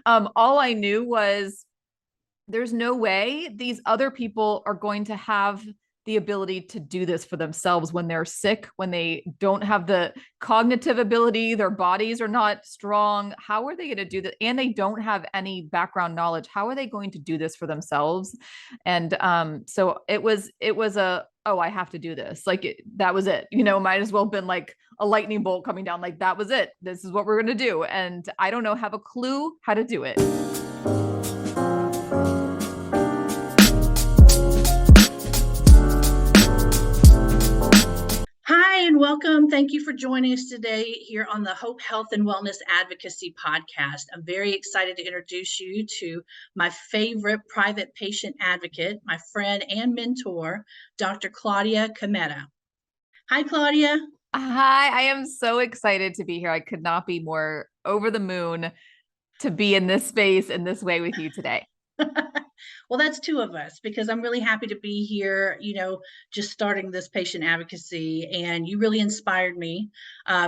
All I knew was there's no way these other people are going to have the ability to do this for themselves when they're sick, when they don't have the cognitive ability, their bodies are not strong. How are they going to do that? And they don't have any background knowledge. How are they going to do this for themselves? And so it was a, oh, I have to do this. That was it. Might as well have been like a lightning bolt coming down. Like that was it. This is what we're going to do. And I don't know, have a clue how to do it. Hi, and welcome. Thank you for joining us today here on the Hope Health and Wellness Advocacy podcast. I'm very excited to introduce you to my favorite private patient advocate, my friend and mentor, Dr. Claudia Cometa. Hi, Claudia. Hi, I am so excited to be here. I could not be more over the moon to be in this space in this way with you today. Well, that's two of us because I'm really happy to be here, just starting this patient advocacy. And you really inspired me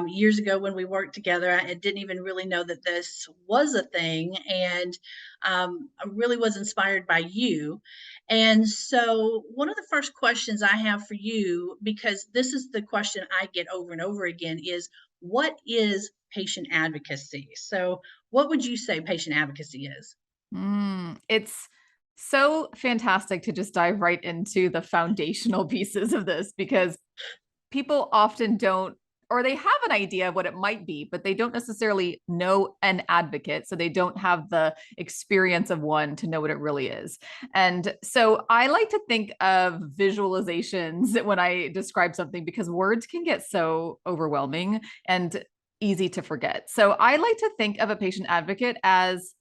years ago when we worked together. I didn't even really know that this was a thing. And I really was inspired by you. And so, one of the first questions I have for you, because this is the question I get over and over again, is what is patient advocacy? So, what would you say patient advocacy is? It's so fantastic to just dive right into the foundational pieces of this because people often don't, or they have an idea of what it might be, but they don't necessarily know an advocate. So they don't have the experience of one to know what it really is. And so I like to think of visualizations when I describe something because words can get so overwhelming and easy to forget. So I like to think of a patient advocate as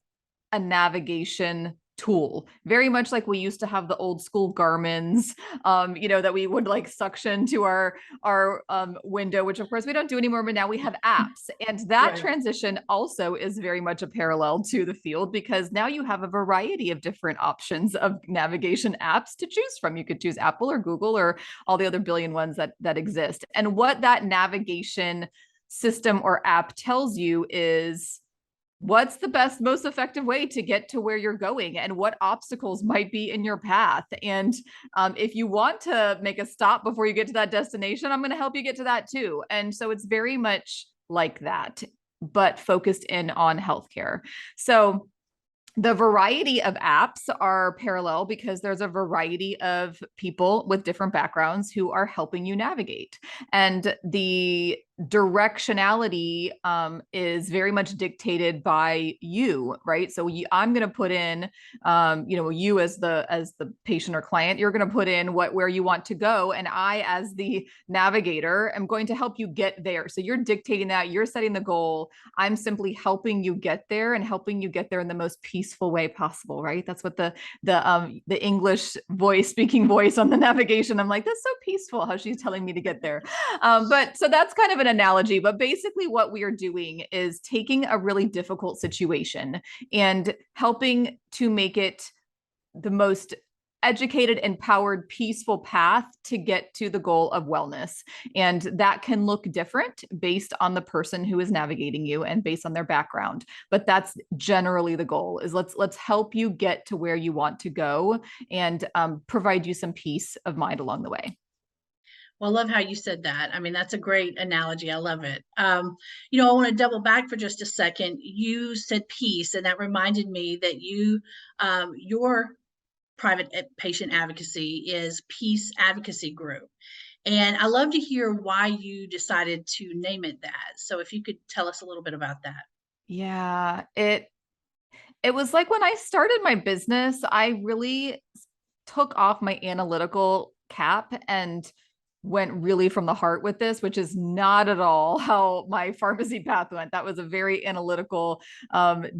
a navigation tool, very much like we used to have the old school Garmin's, that we would like suction to our window, which of course we don't do anymore, but now we have apps. And that Right. transition also is very much a parallel to the field because now you have a variety of different options of navigation apps to choose from. You could choose Apple or Google or all the other billion ones that exist. And what that navigation system or app tells you is what's the best, most effective way to get to where you're going and what obstacles might be in your path. And if you want to make a stop before you get to that destination, I'm going to help you get to that too. And so it's very much like that, but focused in on healthcare. So the variety of apps are parallel because there's a variety of people with different backgrounds who are helping you navigate. And the directionality is very much dictated by you, right? So I'm going to put in, you as the patient or client, you're going to put in where you want to go, and I, as the navigator, am going to help you get there. So you're dictating that, you're setting the goal. I'm simply helping you get there and helping you get there in the most peaceful way possible, right? That's what the English speaking voice on the navigation. I'm like, that's so peaceful how she's telling me to get there. But so that's kind of an analogy, but basically what we are doing is taking a really difficult situation and helping to make it the most educated, empowered, peaceful path to get to the goal of wellness. And that can look different based on the person who is navigating you and based on their background. But that's generally the goal is let's help you get to where you want to go and provide you some peace of mind along the way. Well, I love how you said that. I mean, that's a great analogy. I love it. I want to double back for just a second. You said peace, and that reminded me that your private patient advocacy is Peace Advocacy Group. And I love to hear why you decided to name it that. So if you could tell us a little bit about that. Yeah, it was like when I started my business, I really took off my analytical cap and went really from the heart with this, which is not at all how my pharmacy path went. That was a very analytical,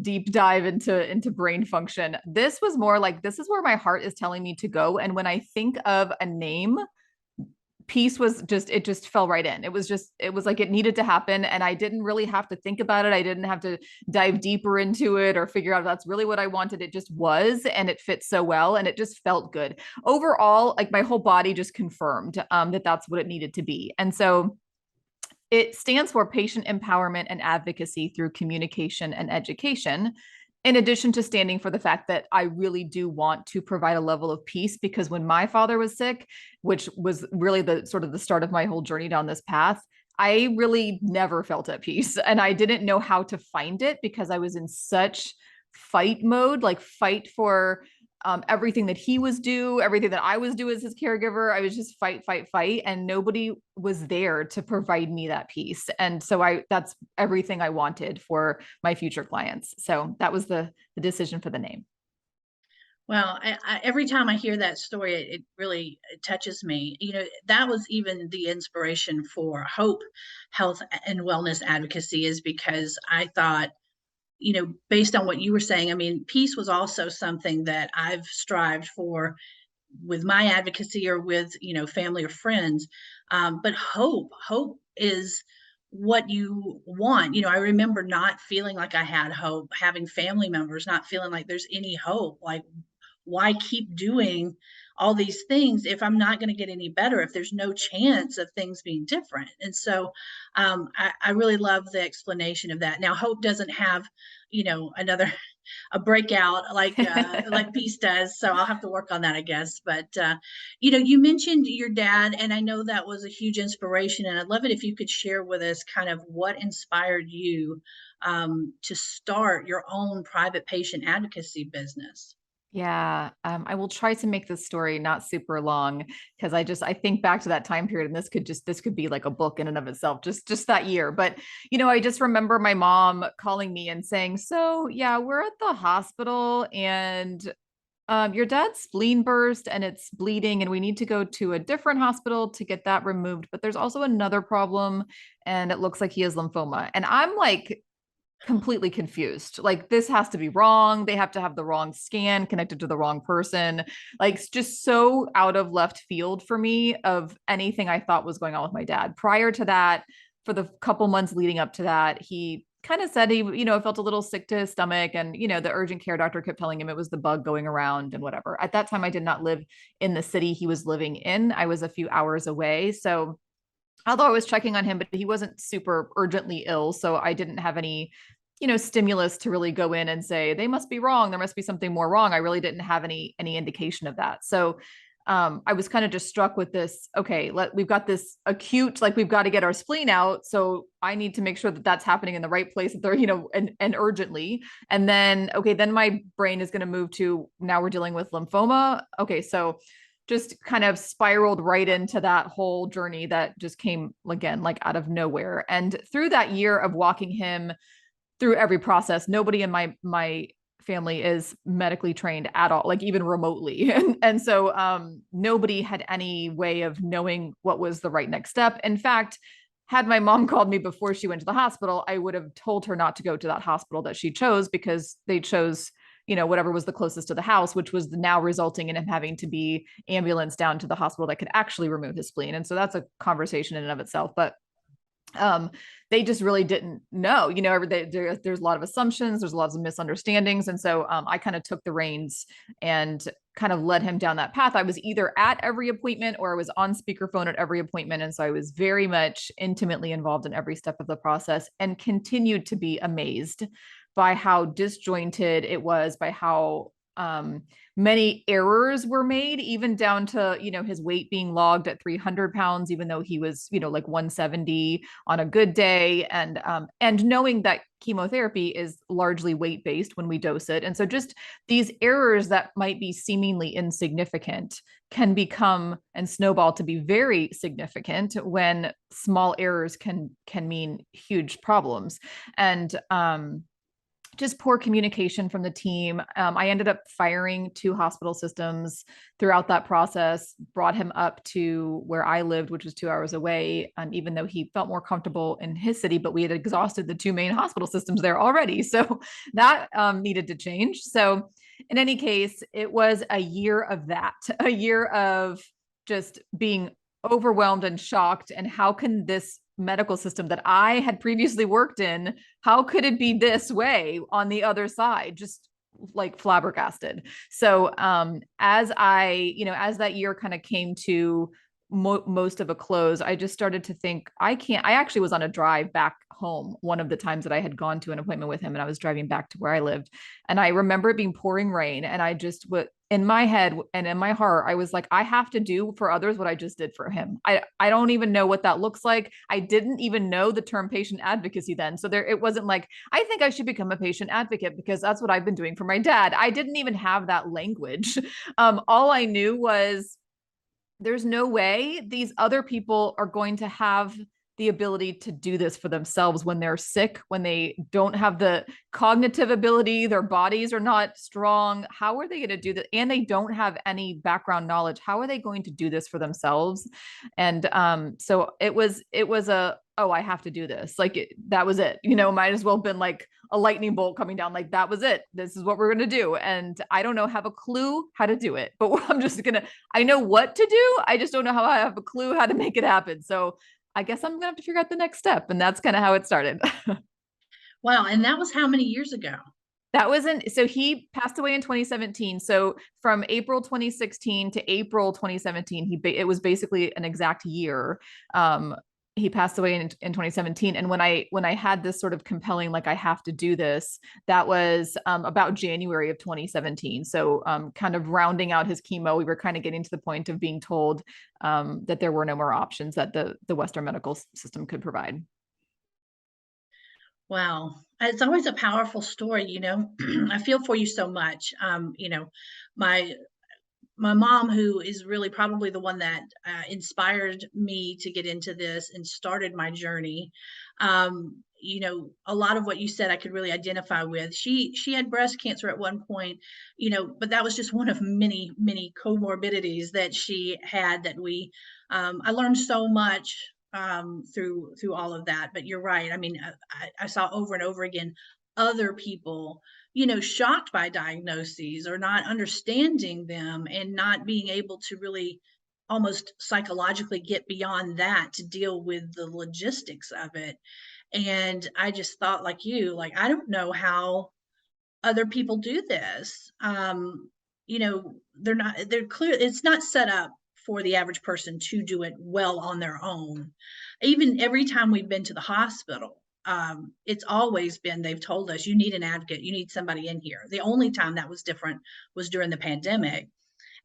deep dive into brain function. This was more like this is where my heart is telling me to go. And when I think of a name, peace was just it just fell right in. It was like it needed to happen, and I didn't really have to think about it. I didn't have to dive deeper into it or figure out if that's really what I wanted. It just was, and it fit so well, and it just felt good overall. Like my whole body just confirmed that that's what it needed to be. And so it stands for patient empowerment and advocacy through communication and education. In addition to standing for the fact that I really do want to provide a level of peace, because when my father was sick, which was really the sort of the start of my whole journey down this path, I really never felt at peace. And I didn't know how to find it because I was in such fight mode, like fight for everything that he was due, everything that I was due as his caregiver. I was just fight, fight, fight. And nobody was there to provide me that peace. And so that's everything I wanted for my future clients. So that was the decision for the name. Well, every time I hear that story, it really touches me. You know, that was even the inspiration for Hope Health and Wellness Advocacy, is because I thought, you know, based on what you were saying, I mean, peace was also something that I've strived for with my advocacy or with, you know, family or friends. But hope is what you want. You know, I remember not feeling like I had hope, having family members not feeling like there's any hope. Like, why keep doing all these things if I'm not going to get any better, if there's no chance of things being different? And so I really love the explanation of that. Now, Hope doesn't have, you know, another a breakout like Peace does. So I'll have to work on that, I guess. But you know, you mentioned your dad, and I know that was a huge inspiration. And I'd love it if you could share with us kind of what inspired you to start your own private patient advocacy business. Yeah, I will try to make this story not super long because I think back to that time period, and this could be like a book in and of itself, just that year. But I just remember my mom calling me and saying, "So yeah, we're at the hospital, and your dad's spleen burst and it's bleeding, and we need to go to a different hospital to get that removed. But there's also another problem, and it looks like he has lymphoma." And I'm like completely confused. Like, this has to be wrong. They have to have the wrong scan connected to the wrong person. Like, it's just so out of left field for me of anything I thought was going on with my dad. Prior to that, for the couple months leading up to that, he kind of said he, felt a little sick to his stomach. And, the urgent care doctor kept telling him it was the bug going around and whatever. At that time, I did not live in the city he was living in. I was a few hours away. So although I was checking on him, but he wasn't super urgently ill. So I didn't have any, stimulus to really go in and say, they must be wrong. There must be something more wrong. I really didn't have any indication of that. So I was kind of just struck with this. Okay, we've got this acute, like we've got to get our spleen out. So I need to make sure that that's happening in the right place, that they're, and urgently. And then, okay, then my brain is going to move to, now we're dealing with lymphoma. Okay, so just kind of spiraled right into that whole journey that just came again, like out of nowhere. And through that year of walking him through every process, nobody in my family is medically trained at all, like even remotely. And so nobody had any way of knowing what was the right next step. In fact, had my mom called me before she went to the hospital, I would have told her not to go to that hospital that she chose, because they chose, whatever was the closest to the house, which was now resulting in him having to be ambulanced down to the hospital that could actually remove his spleen. And so that's a conversation in and of itself. But they just really didn't know, there's a lot of assumptions, there's lots of misunderstandings. And so I kind of took the reins and kind of led him down that path. I was either at every appointment or I was on speakerphone at every appointment. And so I was very much intimately involved in every step of the process, and continued to be amazed by how disjointed it was, by how many errors were made, even down to, his weight being logged at 300 pounds, even though he was, like 170 on a good day. And knowing that chemotherapy is largely weight based when we dose it. And so just these errors that might be seemingly insignificant can become and snowball to be very significant, when small errors can mean huge problems. And just poor communication from the team. I ended up firing 2 hospital systems throughout that process, brought him up to where I lived, which was 2 hours away, even though he felt more comfortable in his city, but we had exhausted the 2 main hospital systems there already. So that needed to change. So in any case, it was a year of that, a year of just being overwhelmed and shocked. And how can this medical system that I had previously worked in, how could it be this way on the other side? Just like flabbergasted. So as that year kind of came to most of a close, I just started to think, I actually was on a drive back home one of the times that I had gone to an appointment with him, and I was driving back to where I lived. And I remember it being pouring rain. And I just, in my head and in my heart, I was like, I have to do for others what I just did for him. I don't even know what that looks like. I didn't even know the term patient advocacy then. So there, it wasn't like, I think I should become a patient advocate because that's what I've been doing for my dad. I didn't even have that language. All I knew was there's no way these other people are going to have the ability to do this for themselves when they're sick, when they don't have the cognitive ability, their bodies are not strong. How are they going to do that? And they don't have any background knowledge. How are they going to do this for themselves? And so it was a, oh, I have to do this. Like that was it. Might as well have been like a lightning bolt coming down. Like that was it. This is what we're going to do. And I don't know, have a clue how to do it, but I'm just going to, I know what to do. I just don't know how I have a clue how to make it happen. So I guess I'm gonna have to figure out the next step. And that's kind of how it started. Wow. And that was how many years ago? That wasn't, so he passed away in 2017. So from April 2016 to April 2017, it was basically an exact year. He passed away in 2017. And when I had this sort of compelling, like I have to do this, that was about January of 2017. So kind of rounding out his chemo, we were kind of getting to the point of being told that there were no more options that the Western medical system could provide. Wow. It's always a powerful story, I feel for you so much. My my mom, who is really probably the one that inspired me to get into this and started my journey. A lot of what you said I could really identify with. She had breast cancer at one point, but that was just one of many, many comorbidities that she had that I learned so much through all of that. But you're right. I mean, I saw over and over again other people shocked by diagnoses or not understanding them and not being able to really almost psychologically get beyond that to deal with the logistics of it. And I just thought, like you, like, I don't know how other people do this. They're clear, it's not set up for the average person to do it well on their own. Even every time we've been to the hospital, it's always been, they've told us, you need an advocate, you need somebody in here. The only time that was different was during the pandemic.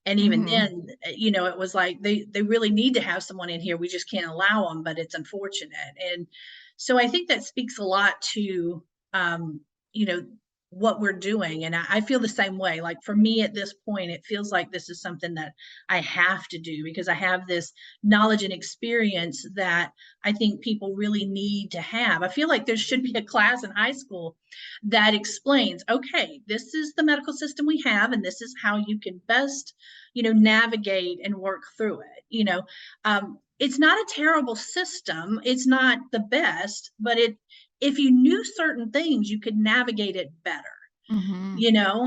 And even Mm-hmm. then, it was like they really need to have someone in here. We just can't allow them, but it's unfortunate. And so I think that speaks a lot to you know what we're doing. And I feel the same way. Like for me at this point, it feels like this is something that I have to do because I have this knowledge and experience that I think people really need to have. I feel like there should be a class in high school that explains, okay, this is the medical system we have, and this is how you can best navigate and work through it. It's not a terrible system, it's not the best, but if you knew certain things, you could navigate it better. Mm-hmm.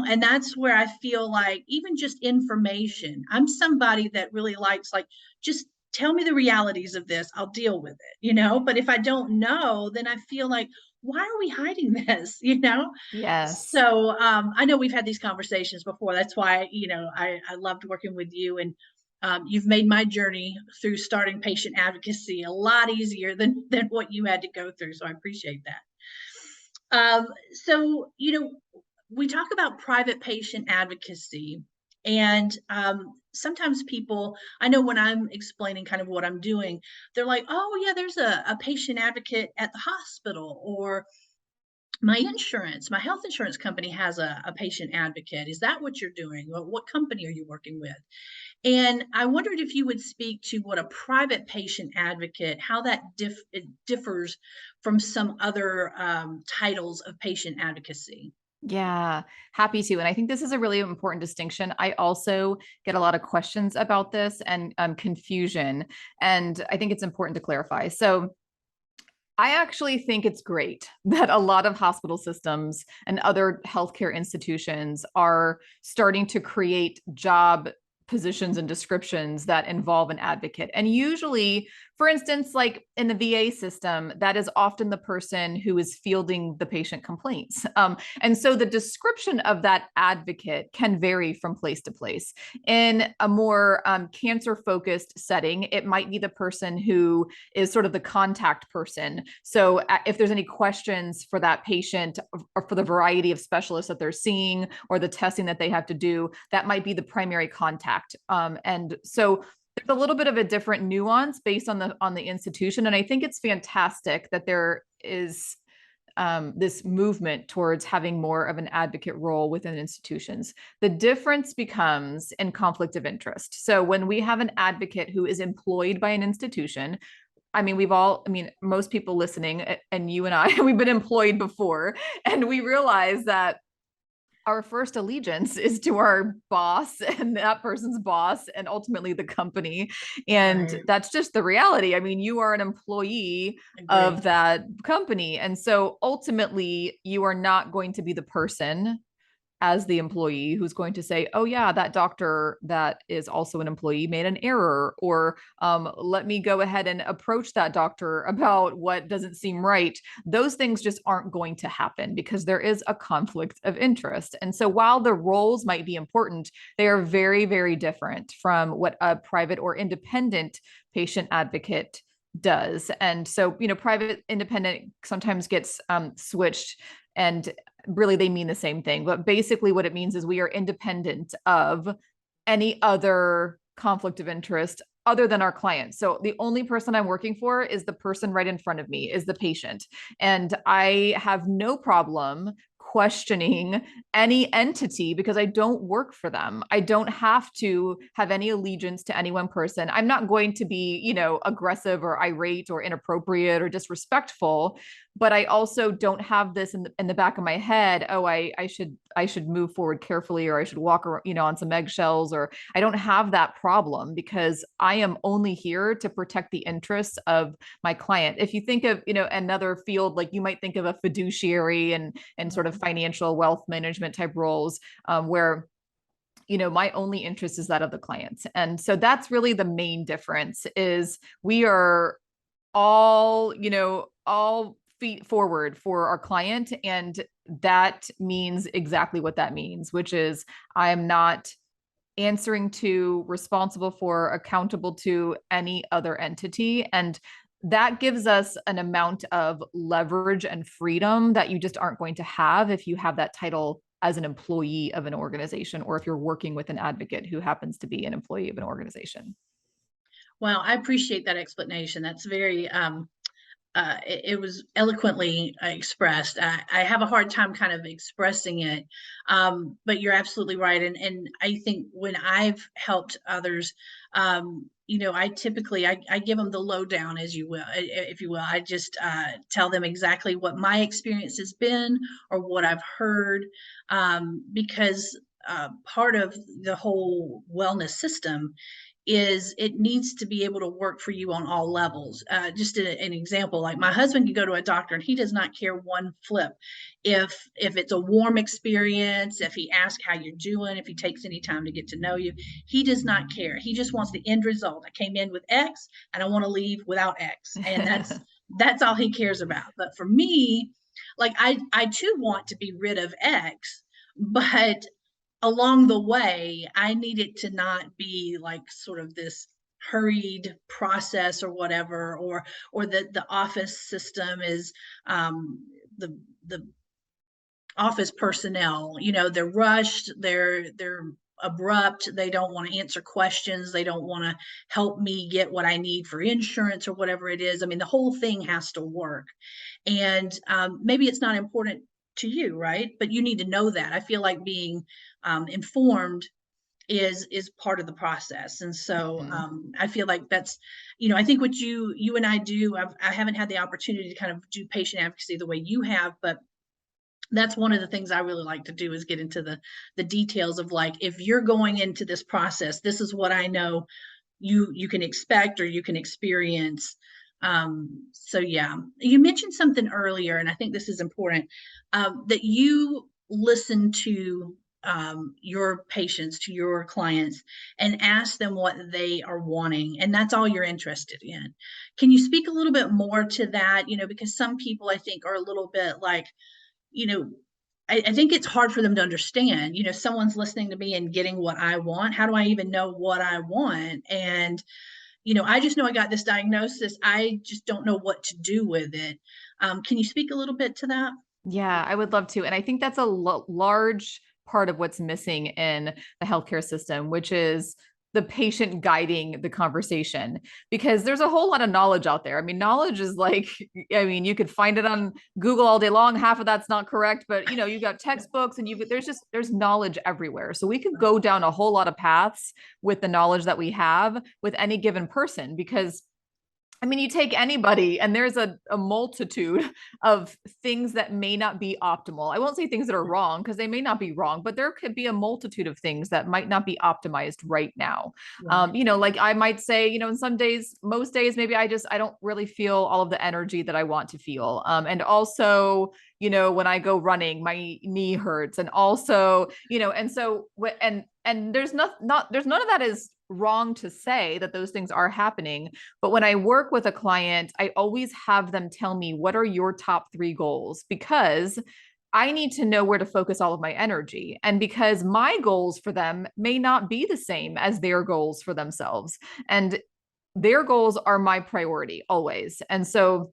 And that's where I feel like even just information, I'm somebody that really likes, like, just tell me the realities of this, I'll deal with it. But if I don't know, then I feel like, why are we hiding this? Yes. So I know we've had these conversations before. That's why I loved working with you. And you've made my journey through starting patient advocacy a lot easier than what you had to go through, so I appreciate that. So we talk about private patient advocacy, and sometimes people, I know when I'm explaining kind of what I'm doing, they're like, oh yeah, there's a patient advocate at the hospital, or my health insurance company has a patient advocate. Is that what you're doing? What company are you working with? And I wondered if you would speak to what a private patient advocate, how that it differs from some other titles of patient advocacy. Yeah, happy to. And I think this is a really important distinction. I also get a lot of questions about this and confusion. And I think it's important to clarify. So, I actually think it's great that a lot of hospital systems and other healthcare institutions are starting to create job positions and descriptions that involve an advocate. And usually For instance, like in the VA system, that is often the person who is fielding the patient complaints. And so the description of that advocate can vary from place to place. In a more cancer focused setting, it might be the person who is sort of the contact person. So if there's any questions for that patient or for the variety of specialists that they're seeing or the testing that they have to do, that might be the primary contact. And so there's a little bit of a different nuance based on the institution, and I think it's fantastic that there is this movement towards having more of an advocate role within institutions. The difference becomes in conflict of interest. So when we have an advocate who is employed by an institution, most people listening and you and I, we've been employed before, and we realize that our first allegiance is to our boss and that person's boss and ultimately the company. And Right. that's just the reality. I mean, you are an employee Agree. of that company. And so ultimately, you are not going to be the person as the employee who's going to say, oh, yeah, that doctor that is also an employee made an error, or let me go ahead and approach that doctor about what doesn't seem right. Those things just aren't going to happen because there is a conflict of interest. And so while the roles might be important, they are very, very different from what a private or independent patient advocate does. And so, private independent sometimes gets switched, and really they mean the same thing. But basically, what it means is we are independent of any other conflict of interest other than our client. So the only person I'm working for is the person right in front of me, is the patient. And I have no problem questioning any entity because I don't work for them. I don't have to have any allegiance to any one person. I'm not going to be, aggressive or irate or inappropriate or disrespectful, but I also don't have this in the back of my head. Oh, I should move forward carefully, or I should walk around, on some eggshells, or I don't have that problem because I am only here to protect the interests of my client. If you think of, another field, like you might think of a fiduciary and sort of Mhm. financial wealth management type roles, where my only interest is that of the clients. And so that's really the main difference, is we are all feet forward for our client. And that means exactly what that means, which is I am not answering to, responsible for, accountable to any other entity. And that gives us an amount of leverage and freedom that you just aren't going to have if you have that title as an employee of an organization, or if you're working with an advocate who happens to be an employee of an organization. Well, I appreciate that explanation. That's very it was eloquently expressed. I have a hard time kind of expressing it, but you're absolutely right. And I think when I've helped others, I typically I give them the lowdown, as you will, if you will. I just tell them exactly what my experience has been or what I've heard, because part of the whole wellness system is it needs to be able to work for you on all levels. Just an example, like my husband can go to a doctor and he does not care one flip if it's a warm experience, if he asks how you're doing, if he takes any time to get to know you. He does not care. He just wants the end result. I came in with X and I want to leave without X, and that's all he cares about. But for me, like I too want to be rid of X, but along the way, I need it to not be like sort of this hurried process or whatever, or that the office system is the office personnel, they're rushed, they're abrupt, they don't want to answer questions, they don't want to help me get what I need for insurance or whatever it is. I mean, the whole thing has to work. And maybe it's not important to you, right? But you need to know that. I feel like being informed is part of the process. And so Mhm. I feel like that's, I think what you and I do, I haven't had the opportunity to kind of do patient advocacy the way you have, but that's one of the things I really like to do, is get into the details of, like, if you're going into this process, this is what I know you can expect or you can experience. So yeah, you mentioned something earlier, and I think this is important, that you listen to your patients, to your clients, and ask them what they are wanting, and that's all you're interested in. Can you speak a little bit more to that? Because some people I think are a little bit like, you know, I think it's hard for them to understand. Someone's listening to me and getting what I want. How do I even know what I want? And I just know I got this diagnosis. I just don't know what to do with it. Can you speak a little bit to that? Yeah, I would love to. And I think that's a large part of what's missing in the healthcare system, which is the patient guiding the conversation, because there's a whole lot of knowledge out there. I mean, knowledge is like, I mean, you could find it on Google all day long. Half of that's not correct, but you got textbooks and there's knowledge everywhere. So we could go down a whole lot of paths with the knowledge that we have with any given person, because I mean, you take anybody and there's a multitude of things that may not be optimal. I won't say things that are wrong because they may not be wrong, but there could be a multitude of things that might not be optimized right now. Right. Like I might say, in some days, most days, maybe I don't really feel all of the energy that I want to feel. And also, when I go running, my knee hurts. And also, and so, and there's there's none of that is wrong to say that those things are happening. But when I work with a client, I always have them tell me, what are your top 3 goals? Because I need to know where to focus all of my energy. And because my goals for them may not be the same as their goals for themselves. And their goals are my priority always. And so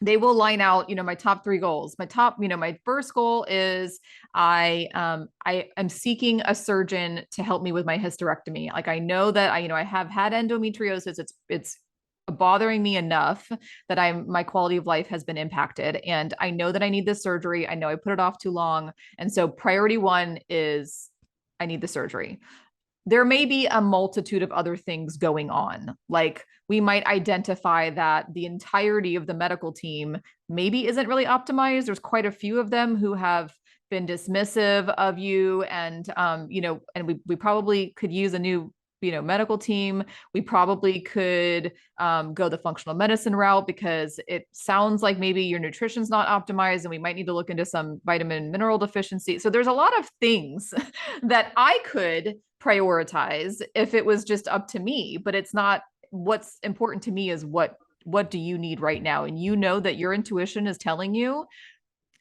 they will line out, my top 3 goals. My first goal is I am seeking a surgeon to help me with my hysterectomy. Like I know that I have had endometriosis. It's bothering me enough that my quality of life has been impacted. And I know that I need this surgery. I know I put it off too long. And so priority 1 is I need the surgery. There may be a multitude of other things going on. Like we might identify that the entirety of the medical team maybe isn't really optimized. There's quite a few of them who have been dismissive of you, and and we probably could use a new medical team. We probably could go the functional medicine route, because it sounds like maybe your nutrition's not optimized and we might need to look into some vitamin and mineral deficiency. So there's a lot of things that I could prioritize if it was just up to me, but it's not. What's important to me is what do you need right now? And that your intuition is telling you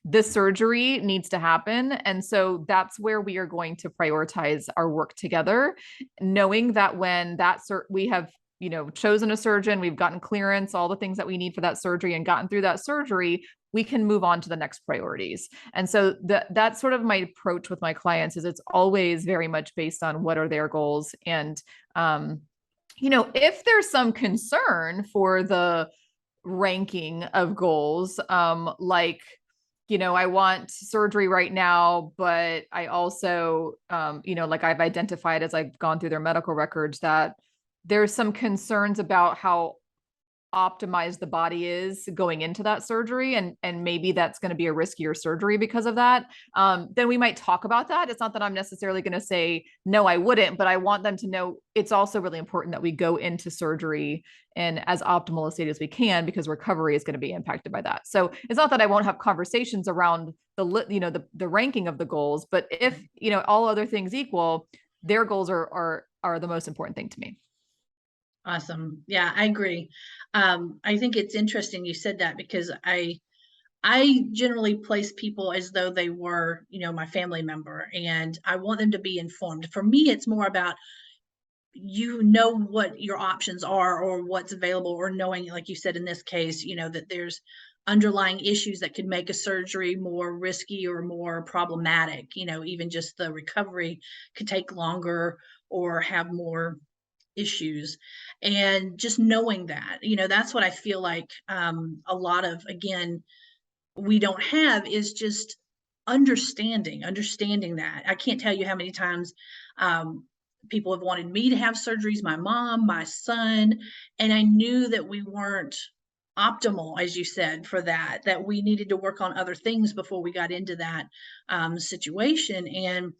this surgery needs to happen. And so that's where we are going to prioritize our work together, knowing that when we have chosen a surgeon, we've gotten clearance, all the things that we need for that surgery, and gotten through that surgery, we can move on to the next priorities. And so that's sort of my approach with my clients. Is it's always very much based on what are their goals. And if there's some concern for the ranking of goals, like I want surgery right now, but I also, like I've identified as I've gone through their medical records that there's some concerns about how optimized the body is going into that surgery, and maybe that's going to be a riskier surgery because of that. Then we might talk about that. It's not that I'm necessarily going to say no, I wouldn't, but I want them to know it's also really important that we go into surgery in as optimal a state as we can, because recovery is going to be impacted by that. So it's not that I won't have conversations around the ranking of the goals, but if all other things equal, their goals are the most important thing to me. Awesome. Yeah, I agree. I think it's interesting you said that, because I generally place people as though they were, my family member, and I want them to be informed. For me, it's more about what your options are or what's available, or knowing, like you said in this case, that there's underlying issues that could make a surgery more risky or more problematic. Even just the recovery could take longer or have more issues. And just knowing that, that's what I feel like a lot of, again, we don't have, is just understanding that. I can't tell you how many times people have wanted me to have surgeries, my mom, my son, and I knew that we weren't optimal, as you said, for that we needed to work on other things before we got into that situation. And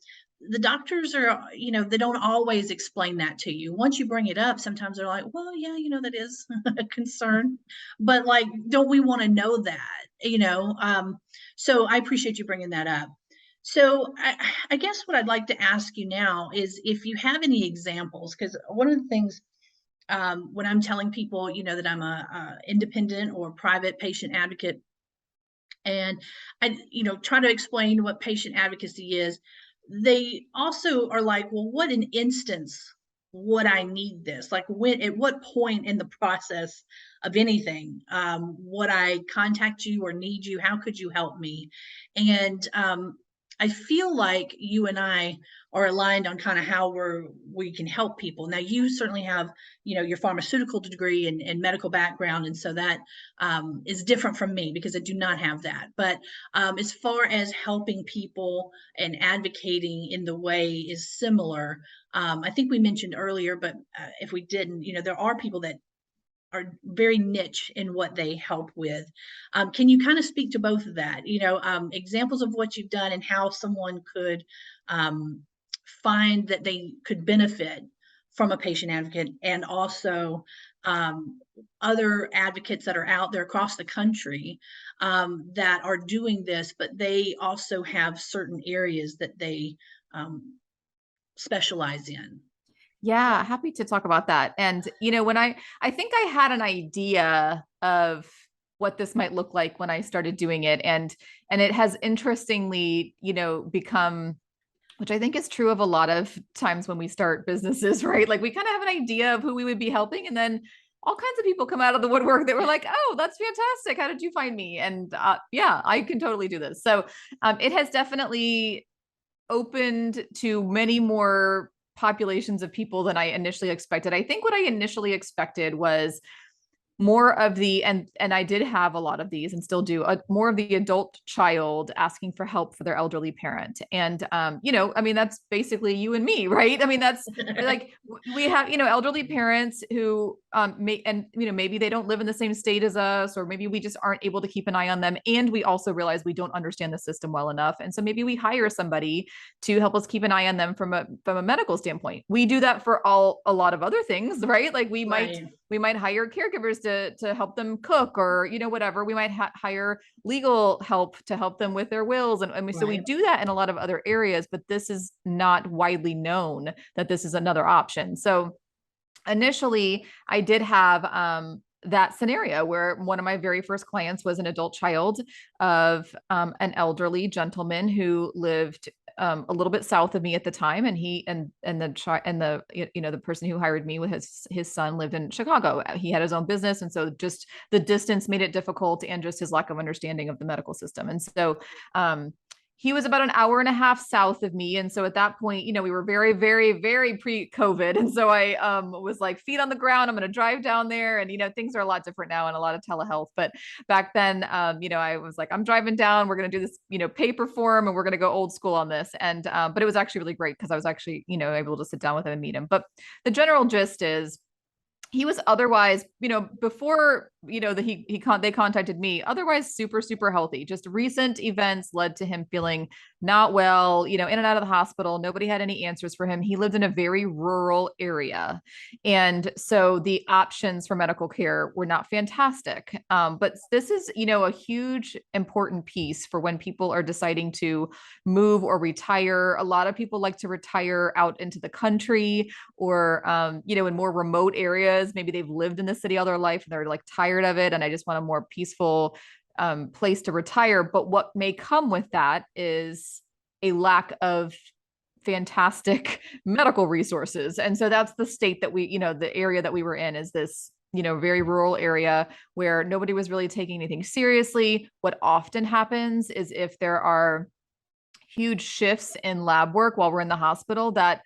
the doctors are, they don't always explain that to you. Once you bring it up, sometimes they're like, well, yeah, that is a concern, but like, don't we want to know that? So I appreciate you bringing that up. So I guess what I'd like to ask you now is if you have any examples, because one of the things when I'm telling people, that I'm a independent or private patient advocate, and I, try to explain what patient advocacy is, they also are like, well, what an instance would I need this? Like, when, at what point in the process of anything would I contact you or need you? How could you help me? And I feel like you and I are aligned on kind of how we can help people. Now, you certainly have, your pharmaceutical degree and medical background, and so that is different from me because I do not have that. But as far as helping people and advocating in the way is similar, I think we mentioned earlier, but if we didn't, there are people that are very niche in what they help with. Can you kind of speak to both of that? Examples of what you've done and how someone could um, find that they could benefit from a patient advocate, and also other advocates that are out there across the country that are doing this, but they also have certain areas that they specialize in. Yeah, happy to talk about that. And when I think I had an idea of what this might look like when I started doing it, and it has interestingly, become, which I think is true of a lot of times when we start businesses, right? Like we kind of have an idea of who we would be helping, and then all kinds of people come out of the woodwork that were like, "Oh, that's fantastic. How did you find me?" And yeah, I can totally do this. So it has definitely opened to many more populations of people than I initially expected. I think what I initially expected was more of the, and I did have a lot of these and still do, more of the adult child asking for help for their elderly parent. And I mean, that's basically you and me, right? I mean, that's like, we have, elderly parents who maybe they don't live in the same state as us, or maybe we just aren't able to keep an eye on them, and we also realize we don't understand the system well enough, and so maybe we hire somebody to help us keep an eye on them from a medical standpoint. We do that for a lot of other things, right? Like Right, we might hire caregivers to help them cook, or whatever. We might hire legal help to help them with their wills, and so we right. do that in a lot of other areas, but this is not widely known that this is another option. So initially I did have that scenario where one of my very first clients was an adult child of an elderly gentleman who lived a little bit south of me at the time, and the person who hired me with his son lived in Chicago. He had his own business, and so just the distance made it difficult, and just his lack of understanding of the medical system. And so he was about an hour and a half south of me. And so at that point, we were very, very, very pre-COVID. And so I was like, feet on the ground, I'm going to drive down there. And, things are a lot different now and a lot of telehealth. But back then, I was like, I'm driving down, we're going to do this, paper form, and we're going to go old school on this. And, but it was actually really great because I was actually, able to sit down with him and meet him. But the general gist is, he was otherwise, before, they contacted me, otherwise super, super healthy. Just recent events led to him feeling not well, in and out of the hospital. Nobody had any answers for him. He lived in a very rural area. And so the options for medical care were not fantastic. But this is, a huge, important piece for when people are deciding to move or retire. A lot of people like to retire out into the country, or in more remote areas. Maybe they've lived in the city all their life and they're like tired of it, and I just want a more peaceful place to retire. But what may come with that is a lack of fantastic medical resources. And so that's the state that the area that we were in is this very rural area where nobody was really taking anything seriously. What often happens is, if there are huge shifts in lab work while we're in the hospital, that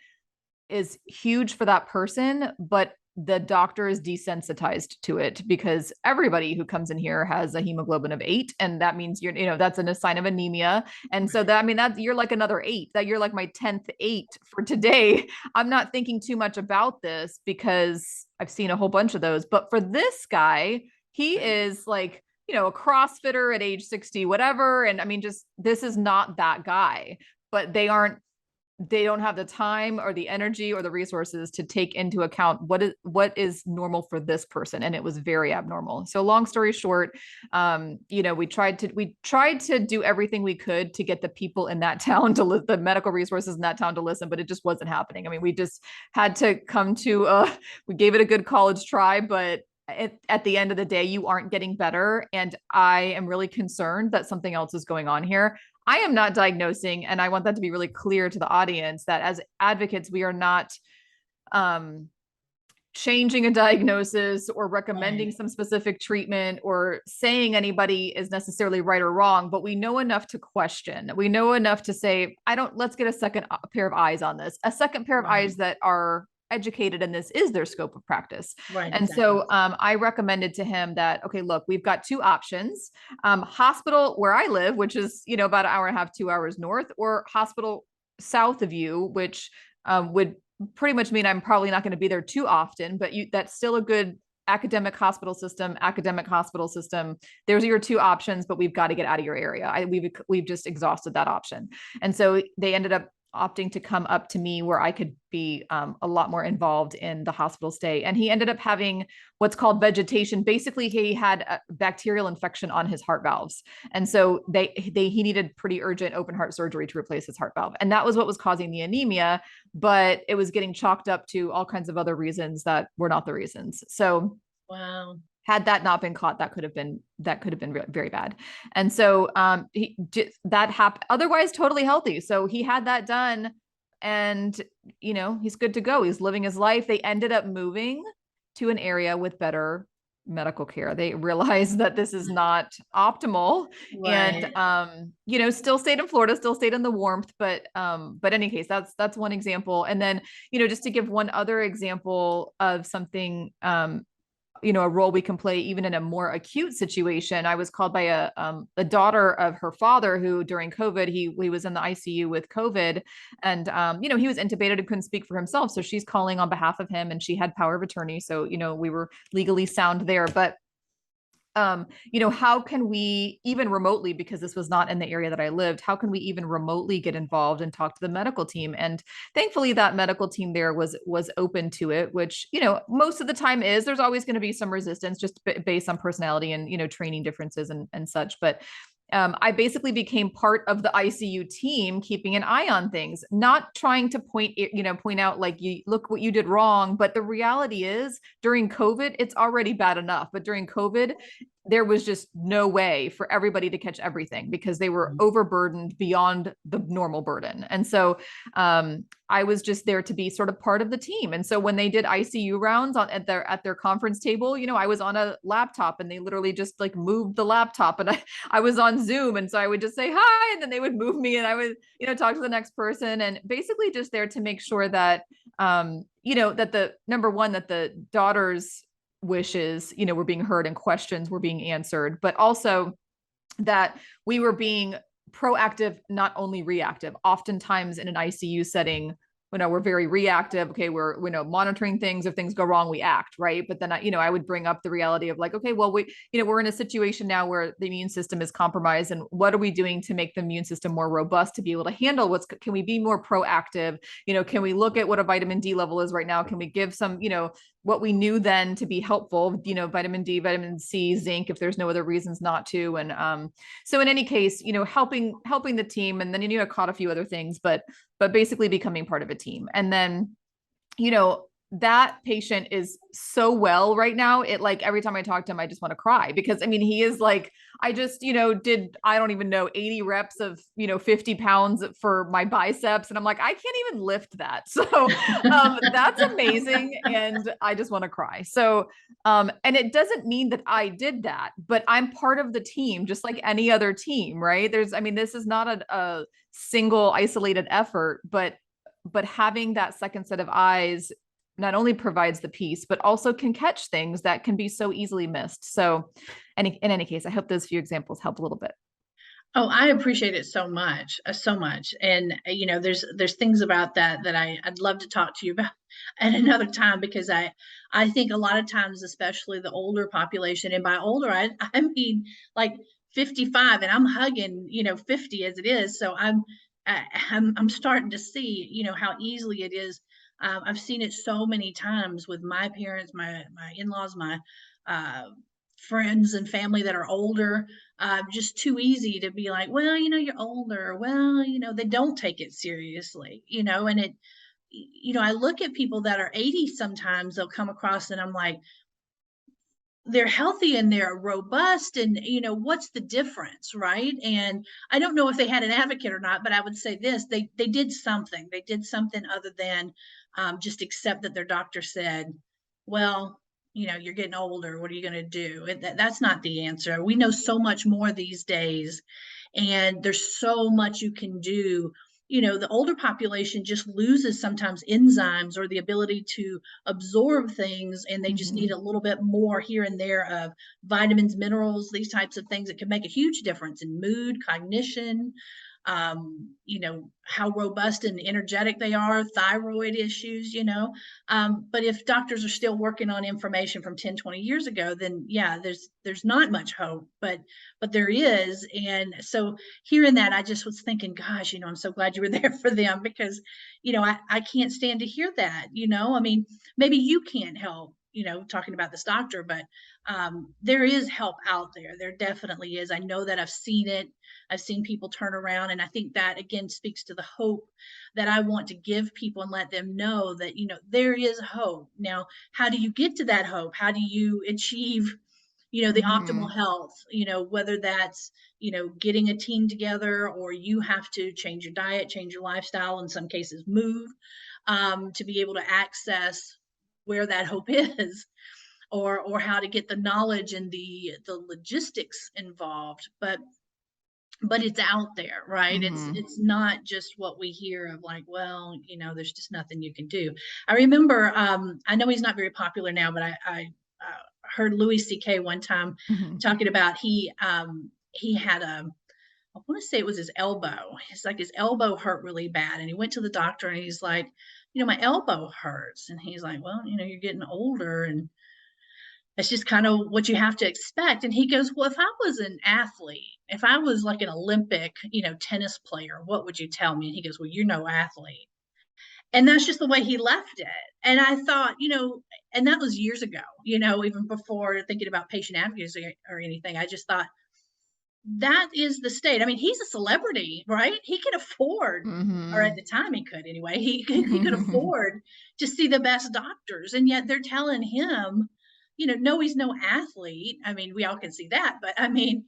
is huge for that person, but the doctor is desensitized to it, because everybody who comes in here has a hemoglobin of 8, and that means that's a sign of anemia. And so that, I mean, that you're like another 8, that you're like my 10th 8 for today. I'm not thinking too much about this because I've seen a whole bunch of those. But for this guy, he is like, a CrossFitter at age 60, whatever. And I mean, just, this is not that guy, but they aren't they don't have the time or the energy or the resources to take into account what is normal for this person, and it was very abnormal. So long story short, we tried to do everything we could to get the people in that town the medical resources in that town to listen, but it just wasn't happening. I mean, we just had to come to we gave it a good college try, but at the end of the day, you aren't getting better. And I am really concerned that something else is going on here. I am not diagnosing, and I want that to be really clear to the audience that as advocates, we are not um, changing a diagnosis or recommending Right. some specific treatment or saying anybody is necessarily right or wrong, but we know enough to question. We know enough to say, let's get a second pair of eyes on this, a second pair of Right. eyes that are educated in this is their scope of practice. Right. And Exactly. so I recommended to him that, okay, look, we've got two options: hospital where I live, which is, about an hour and a half, 2 hours north, or hospital south of you, which would pretty much mean I'm probably not going to be there too often, but that's still a good academic hospital system. There's your two options, but we've got to get out of your area. We've just exhausted that option. And so they ended up opting to come up to me where I could be a lot more involved in the hospital stay. And he ended up having what's called vegetation. Basically, he had a bacterial infection on his heart valves. And so he needed pretty urgent open heart surgery to replace his heart valve. And that was what was causing the anemia, but it was getting chalked up to all kinds of other reasons that were not the reasons. So Wow. had that not been caught, that could have been very bad. And so that happened. Otherwise, totally healthy. So he had that done, and he's good to go. He's living his life. They ended up moving to an area with better medical care. They realized that this is not optimal, and Right. still stayed in Florida, still stayed in the warmth, but any case, that's one example. And then just to give one other example of something, a role we can play even in a more acute situation. I was called by a daughter of her father who during COVID, he was in the ICU with COVID, and he was intubated and couldn't speak for himself. So she's calling on behalf of him, and she had power of attorney. So, we were legally sound there. But how can we even remotely, because this was not in the area that I lived, how can we even remotely get involved and talk to the medical team? And thankfully that medical team there was open to it, which, most of the time there's always going to be some resistance just based on personality and, training differences and such. But I basically became part of the ICU team, keeping an eye on things, not trying to point out like, you look what you did wrong. But the reality is during COVID, it's already bad enough. But during COVID, there was just no way for everybody to catch everything because they were overburdened beyond the normal burden. And so I was just there to be sort of part of the team. And so when they did ICU rounds at their conference table, I was on a laptop and they literally just like moved the laptop, and I was on Zoom. And so I would just say hi, and then they would move me, and I would, talk to the next person, and basically just there to make sure that, that the number one, that the daughter's wishes, were being heard and questions were being answered, but also that we were being proactive, not only reactive. Oftentimes in an ICU setting, we're very reactive. Okay, we're monitoring things. If things go wrong, we act, right? But then I would bring up the reality of like, okay, well, we're in a situation now where the immune system is compromised, and what are we doing to make the immune system more robust to be able to handle can we be more proactive? Can we look at what a vitamin D level is right now? Can we give some, what we knew then to be helpful, vitamin D, vitamin C, zinc, if there's no other reasons not to. And so in any case, helping the team, and then I caught a few other things, but basically becoming part of a team. And then, that patient is so well right now. It like every time I talk to him, I just want to cry because I mean, he is like, I just, did, I don't even know, 80 reps of, 50 pounds for my biceps. And I'm like, I can't even lift that. So that's amazing. And I just want to cry. So, and it doesn't mean that I did that, but I'm part of the team, just like any other team, right? This is not a single isolated effort, but having that second set of eyes not only provides the peace, but also can catch things that can be so easily missed. So in any case, I hope those few examples help a little bit. Oh, I appreciate it so much, so much. And there's things about that I'd love to talk to you about at another time because I think a lot of times, especially the older population, and by older I mean like 55, and I'm hugging 50 as it is. So I'm starting to see, how easily it is. I've seen it so many times with my parents, my in-laws, my uh, friends and family that are older. Just too easy to be like, well, you're older. Well, they don't take it seriously, and I look at people that are 80 sometimes they'll come across and I'm like, they're healthy and they're robust and what's the difference, right? And I don't know if they had an advocate or not, but I would say this, they did something other than just accept that their doctor said, well, you're getting older, what are you going to do? That's not the answer. We know so much more these days, and there's so much you can do. The older population just loses sometimes enzymes or the ability to absorb things, and they just need Mhm. a little bit more here and there of vitamins, minerals, these types of things that can make a huge difference in mood, cognition, how robust and energetic they are, thyroid issues, but if doctors are still working on information from 10, 20 years ago, then yeah, there's not much hope, but there is. And so hearing that, I just was thinking, gosh, I'm so glad you were there for them, because I can't stand to hear that. I mean, maybe you can't help, talking about this doctor, but there is help out there. There definitely is. I know that. I've seen it. I've seen people turn around, and I think that again speaks to the hope that I want to give people and let them know that there is hope. Now, how do you get to that hope? How do you achieve the optimal Mhm. health, whether that's, getting a team together, or you have to change your diet, change your lifestyle, in some cases move, to be able to access where that hope is, or how to get the knowledge and the logistics involved. But it's out there, right? Mhm. It's not just what we hear of like, well, there's just nothing you can do. I remember, I know he's not very popular now, but I heard Louis C.K. one time Mhm. talking about he had I want to say it was his elbow. It's like his elbow hurt really bad, and he went to the doctor and he's like, my elbow hurts, and he's like, well, you're getting older, and it's just kind of what you have to expect. And he goes, well, if I was an athlete, if I was like an Olympic, tennis player, what would you tell me? And he goes, well, you're no athlete. And that's just the way he left it. And I thought, and that was years ago, even before thinking about patient advocacy or anything. I just thought, that is the state. I mean, he's a celebrity, right? He can afford, or at Mhm. the time he could anyway, he could afford to see the best doctors. And yet they're telling him, no, he's no athlete. I mean, we all can see that, but I mean,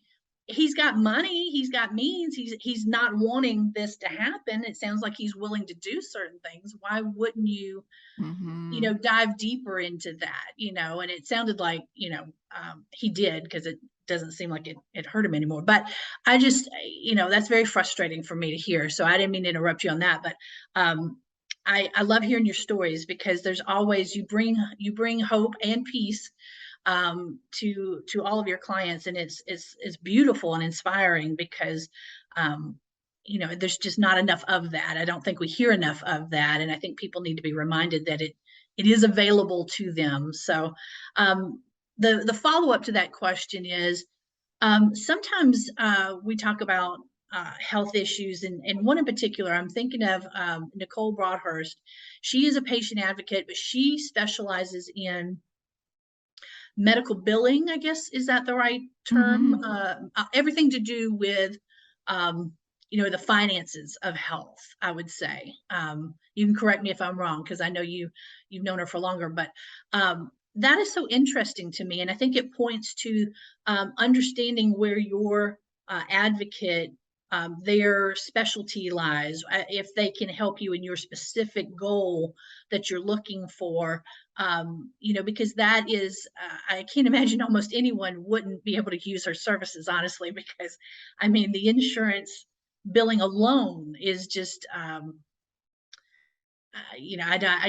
he's got money, he's got means, he's not wanting this to happen. It sounds like he's willing to do certain things. Why wouldn't you Mhm. dive deeper into that, and it sounded like, he did, because it doesn't seem like it hurt him anymore. But I just, that's very frustrating for me to hear. So I didn't mean to interrupt you on that, but I love hearing your stories, because there's always, you bring hope and peace to all of your clients, and it's beautiful and inspiring, because um, there's just not enough of that. I don't think we hear enough of that, and I think people need to be reminded that it is available to them. So um, the follow up to that question is, sometimes we talk about health issues, and one in particular, I'm thinking of Nicole Broadhurst. She is a patient advocate, but she specializes in medical billing, I guess, is that the right term? Mhm. Everything to do with, um, the finances of health, I would say. You can correct me if I'm wrong, because I know you've known her for longer, but that is so interesting to me. And I think it points to understanding where your advocate, their specialty lies, if they can help you in your specific goal that you're looking for, because that is, I can't imagine almost anyone wouldn't be able to use her services, honestly, because I mean, the insurance billing alone is just, I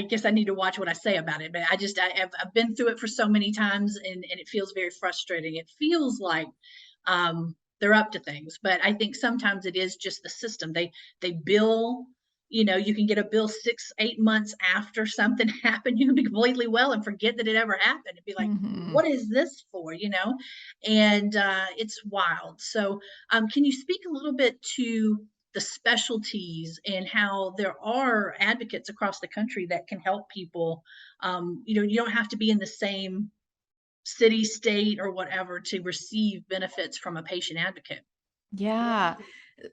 guess I need to watch what I say about it, but I've been through it for so many times, and it feels very frustrating. It feels like they're up to things, but I think sometimes it is just the system. They bill. You can get a bill 6, 8 months after something happened. You can be completely well and forget that it ever happened, and be like, Mhm. "What is this for?" And it's wild. So, can you speak a little bit to the specialties and how there are advocates across the country that can help people. You don't have to be in the same city, state, or whatever to receive benefits from a patient advocate. Yeah.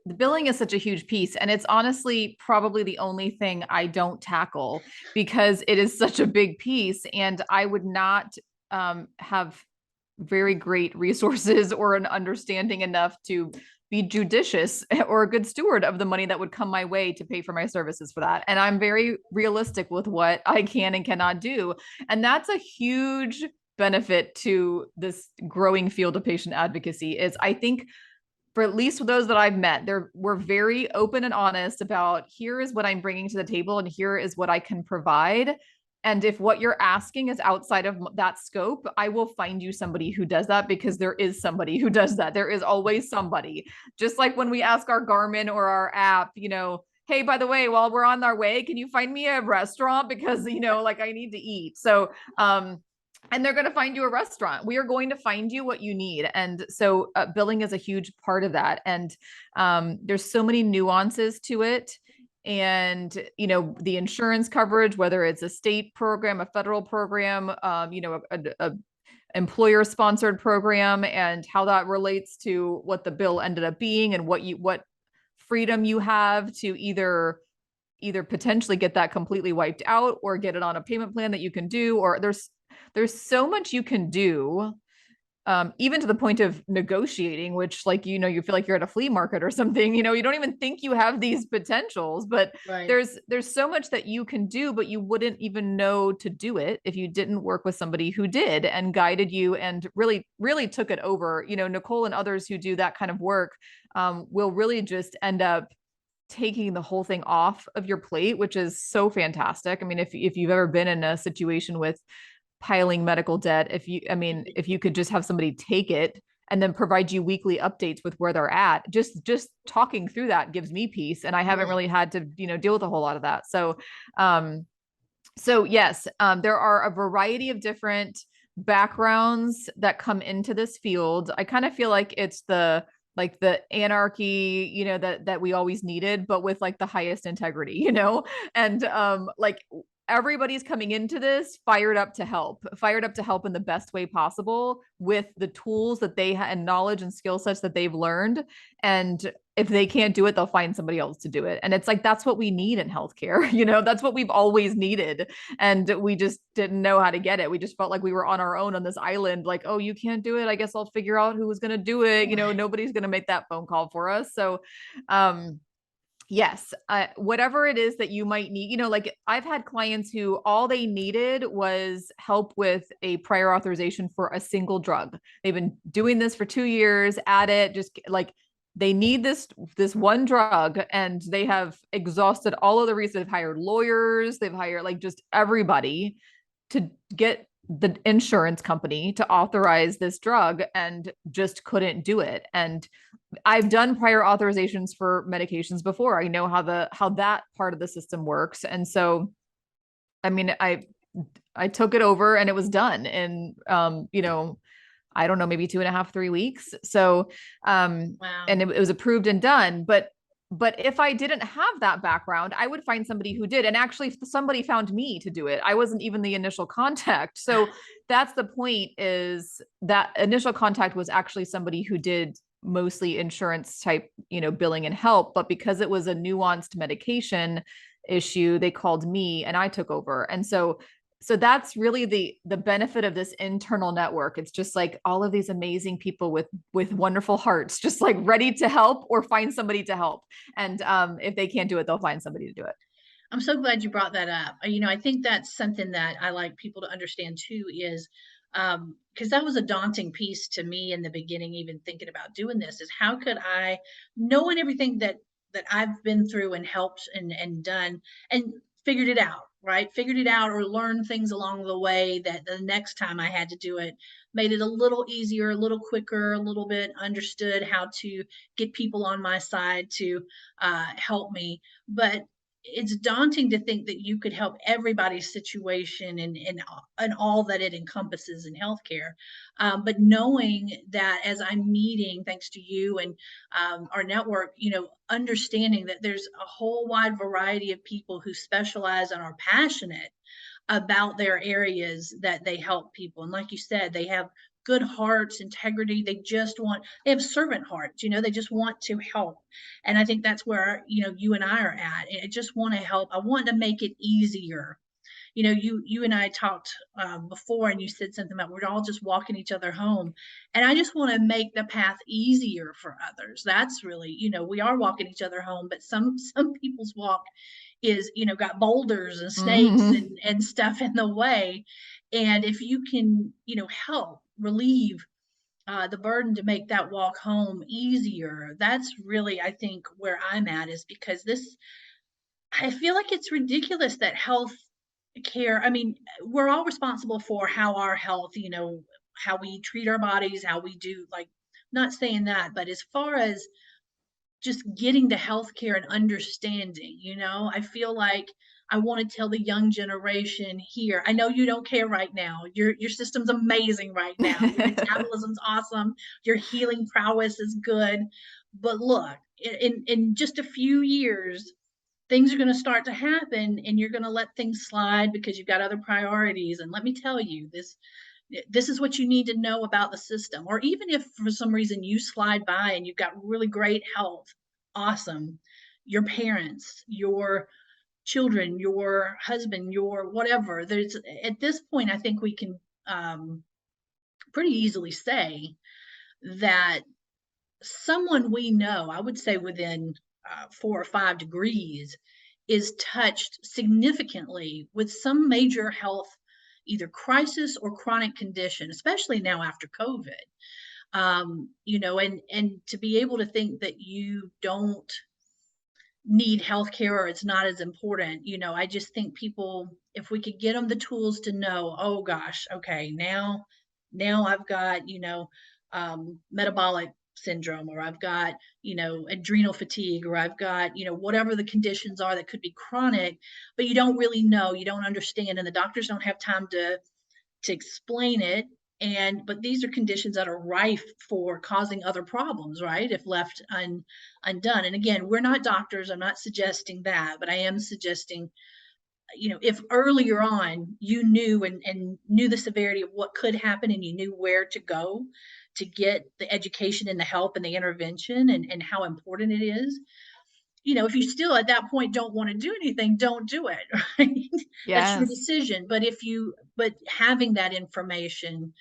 The billing is such a huge piece. And it's honestly probably the only thing I don't tackle because it is such a big piece. And I would not have very great resources or an understanding enough to be judicious or a good steward of the money that would come my way to pay for my services for that. And I'm very realistic with what I can and cannot do. And that's a huge benefit to this growing field of patient advocacy is I think for at least those that I've met, we're very open and honest about here is what I'm bringing to the table and here is what I can provide. And if what you're asking is outside of that scope, I will find you somebody who does that because there is somebody who does that. There is always somebody. Just like when we ask our Garmin or our app, hey, by the way, while we're on our way, can you find me a restaurant? Because, like I need to eat. So, and they're going to find you a restaurant. We are going to find you what you need. And so billing is a huge part of that. And there's so many nuances to it. And, the insurance coverage, whether it's a state program, a federal program, a employer sponsored program and how that relates to what the bill ended up being and what freedom you have to either potentially get that completely wiped out or get it on a payment plan that you can do, or there's so much you can do, even to the point of negotiating, which you feel like you're at a flea market or something, you don't even think you have these potentials, but Right. there's so much that you can do, but you wouldn't even know to do it if you didn't work with somebody who did and guided you and really, really took it over. Nicole and others who do that kind of work will really just end up taking the whole thing off of your plate, which is so fantastic. I mean, if you've ever been in a situation with piling medical debt, if you could just have somebody take it and then provide you weekly updates with where they're at, just talking through that gives me peace. And I haven't Yeah. really had to, deal with a whole lot of that. So yes, there are a variety of different backgrounds that come into this field. I kind of feel like it's the anarchy, that we always needed, but with like the highest integrity, and like everybody's coming into this fired up to help in the best way possible with the tools that they and knowledge and skill sets that they've learned. And if they can't do it, they'll find somebody else to do it. And it's like, that's what we need in healthcare. That's what we've always needed. And we just didn't know how to get it. We just felt like we were on our own on this island. Like, oh, you can't do it. I guess I'll figure out who was going to do it. Nobody's going to make that phone call for us. So, yes, whatever it is that you might need, like I've had clients who all they needed was help with a prior authorization for a single drug. They've been doing this for 2 years at it, just like they need this one drug, and they have exhausted all of the reasons. They've hired lawyers, they've hired like just everybody to get the insurance company to authorize this drug and just couldn't do it. And I've done prior authorizations for medications before. I know how that part of the system works. And so, I mean, I took it over and it was done in, I don't know, maybe 2.5, 3 weeks. So, Wow. and it was approved and done. But if I didn't have that background, I would find somebody who did. And actually, somebody found me to do it. I wasn't even the initial contact. So that's the point, is that initial contact was actually somebody who did mostly insurance type, billing and help. But because it was a nuanced medication issue, they called me and I took over. And so that's really the benefit of this internal network. It's just like all of these amazing people with wonderful hearts, just like ready to help or find somebody to help. And if they can't do it, they'll find somebody to do it. I'm so glad you brought that up. I think that's something that I like people to understand too is because that was a daunting piece to me in the beginning, even thinking about doing this, is how could I, knowing everything that I've been through and helped and done and figured it out, right? Figured it out or learned things along the way that the next time I had to do it made it a little easier, a little quicker, a little bit understood how to get people on my side to help me. But it's daunting to think that you could help everybody's situation and all that it encompasses in healthcare. But knowing that as I'm meeting, thanks to you and our network, understanding that there's a whole wide variety of people who specialize and are passionate about their areas that they help people. And like you said, they have good hearts, integrity. They have servant hearts, they just want to help. And I think that's where, you and I are at. I just want to help. I want to make it easier. You and I talked before, and you said something about we're all just walking each other home, and I just want to make the path easier for others. That's really, we are walking each other home, but some people's walk is, got boulders and snakes Mhm. and stuff in the way. And if you can, help relieve the burden to make that walk home easier, that's really, I think, where I'm at, is because I feel like it's ridiculous that health care, I mean, we're all responsible for how our health, how we treat our bodies, how we do, like, not saying that, but as far as just getting the healthcare and understanding, I feel like I want to tell the young generation here. I know you don't care right now. Your system's amazing right now. Your metabolism's awesome. Your healing prowess is good. But look, in just a few years, things are going to start to happen, and you're going to let things slide because you've got other priorities. And let me tell you, this is what you need to know about the system. Or even if for some reason you slide by and you've got really great health, awesome. Your parents, your children, your husband, your whatever. There's At this point, I think we can pretty easily say that someone we know, I would say within 4 or 5 degrees, is touched significantly with some major health, either crisis or chronic condition, especially now after COVID. And to be able to think that you don't need healthcare or it's not as important, I just think people, if we could get them the tools to know, oh gosh, okay, now I've got, metabolic syndrome, or I've got, adrenal fatigue, or I've got, whatever the conditions are that could be chronic, but you don't really know, you don't understand, and the doctors don't have time to explain it. But these are conditions that are rife for causing other problems, right, if left undone. And again, we're not doctors, I'm not suggesting that, but I am suggesting, if earlier on you knew and knew the severity of what could happen, and you knew where to go to get the education and the help and the intervention, and how important it is, if you still at that point don't want to do anything, don't do it. Right? That's your Yes. decision. But having that information,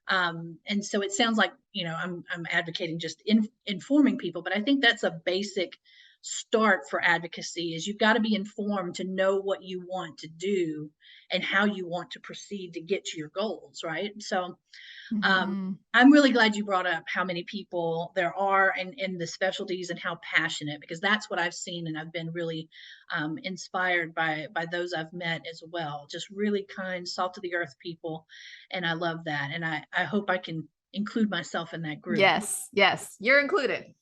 and so it sounds like, I'm advocating just informing people, but I think that's a basic start for advocacy. Is you've got to be informed to know what you want to do and how you want to proceed to get to your goals, right? So Mhm. I'm really glad you brought up how many people there are in the specialties and how passionate, because that's what I've seen, and I've been really inspired by those I've met as well. Just really kind, salt of the earth people, and I love that. And I hope I can include myself in that group. Yes, yes, you're included.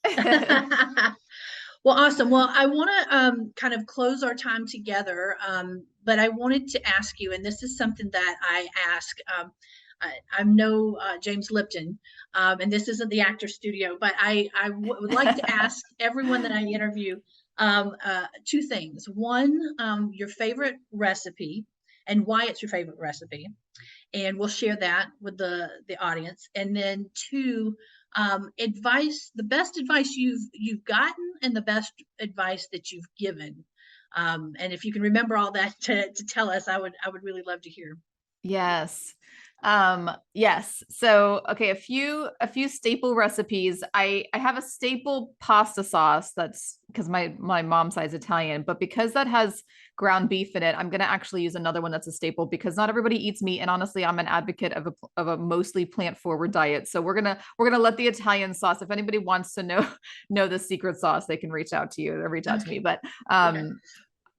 Well, awesome. Well, I want to kind of close our time together, but I wanted to ask you, and this is something that I ask. I'm no James Lipton, and this isn't the actor studio, but would like to ask everyone that I interview two things. One, your favorite recipe and why it's your favorite recipe, and we'll share that with the audience. And then two, advice, the best advice you've gotten and the best advice that you've given. And if you can remember all that to tell us, I would really love to hear. Yes. Yes. So, okay, a few staple recipes. I have a staple pasta sauce that's because my mom's side's Italian, but because that has ground beef in it, I'm going to actually use another one that's a staple because not everybody eats meat, and honestly, I'm an advocate of a mostly plant-forward diet. So we're going to let the Italian sauce, if anybody wants to know the secret sauce, they can reach out to you or reach out to me. Okay. But Okay.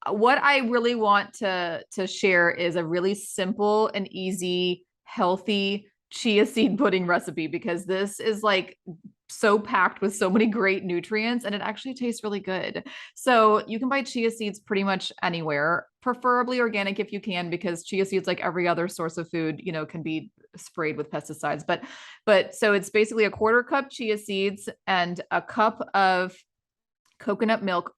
what I really want to share is a really simple and easy, healthy chia seed pudding recipe, because this is like so packed with so many great nutrients, and it actually tastes really good. So you can buy chia seeds pretty much anywhere, preferably organic if you can, because chia seeds, like every other source of food, can be sprayed with pesticides. But so it's basically a quarter cup chia seeds and a cup of coconut milk,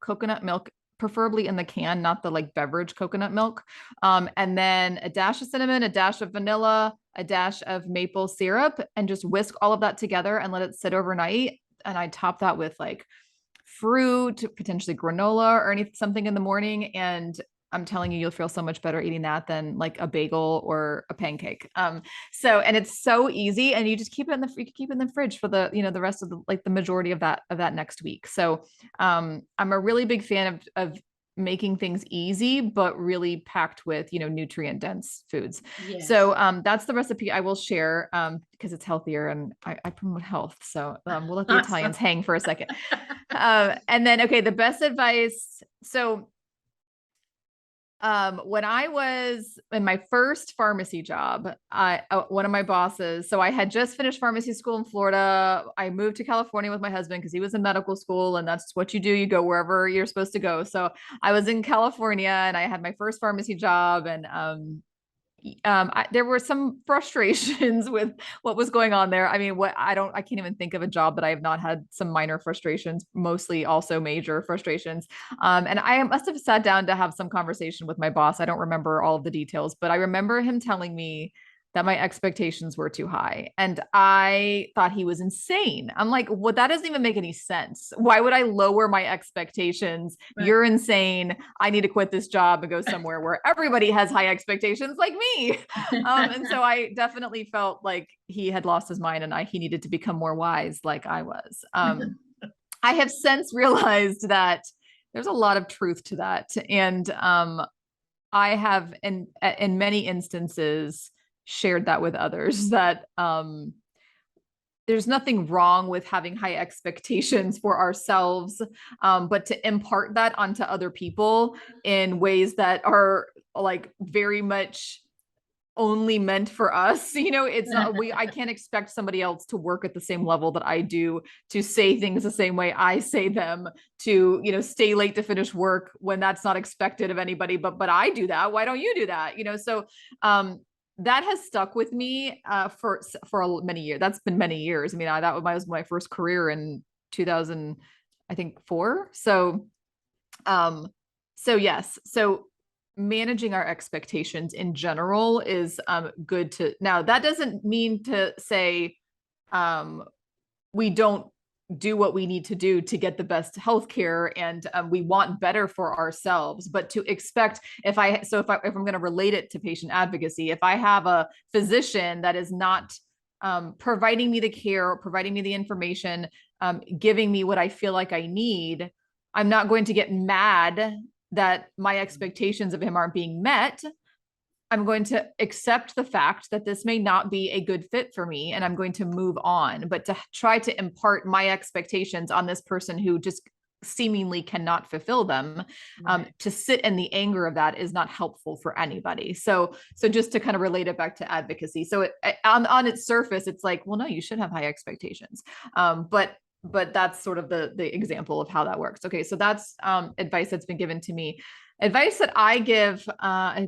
preferably in the can, not the like beverage coconut milk. And then a dash of cinnamon, a dash of vanilla, a dash of maple syrup, and just whisk all of that together and let it sit overnight. And I top that with like fruit, potentially granola or something in the morning. And I'm telling you, you'll feel so much better eating that than like a bagel or a pancake. And it's so easy, and you just keep it you can keep it in the fridge for the rest of the majority of that next week. So, I'm a really big fan of making things easy, but really packed with, nutrient dense foods. Yes. So, that's the recipe I will share, because it's healthier and I promote health. So, we'll let the Awesome. Italians hang for a second. And then, okay, the best advice. So, when I was in my first pharmacy job, one of my bosses, so I had just finished pharmacy school in Florida. I moved to California with my husband because he was in medical school, and that's what you do. You go wherever you're supposed to go. So I was in California and I had my first pharmacy job, and there were some frustrations with what was going on there. I mean, I can't even think of a job that I have not had some minor frustrations, mostly also major frustrations. And I must have sat down to have some conversation with my boss. I don't remember all of the details, but I remember him telling me that my expectations were too high. And I thought he was insane. I'm like, well, that doesn't even make any sense. Why would I lower my expectations? Right. You're insane. I need to quit this job and go somewhere where everybody has high expectations like me. And so I definitely felt like he had lost his mind, and he needed to become more wise like I was. I have since realized that there's a lot of truth to that. And I have in many instances shared that with others, that there's nothing wrong with having high expectations for ourselves, but to impart that onto other people in ways that are like very much only meant for us. It's not, I can't expect somebody else to work at the same level that I do, to say things the same way I say them, to, stay late to finish work when that's not expected of anybody, but I do that. Why don't you do that? So, that has stuck with me, for many years. That's been many years. I mean, that was my first career in 2000, I think 4. Um, so yes. So managing our expectations in general is, good to. Now, that doesn't mean to say, we don't do what we need to do to get the best healthcare, and we want better for ourselves, but to expect, if I'm going to relate it to patient advocacy, if I have a physician that is not, providing me the care, providing me the information, giving me what I feel like I need, I'm not going to get mad that my expectations of him aren't being met. I'm going to accept the fact that this may not be a good fit for me, and I'm going to move on. But to try to impart my expectations on this person who just seemingly cannot fulfill them, Right. to sit in the anger of that is not helpful for anybody. So just to kind of relate it back to advocacy. So on its surface, it's like, well, no, you should have high expectations. But that's sort of the example of how that works. Okay, so that's, advice that's been given to me. Advice that I give, I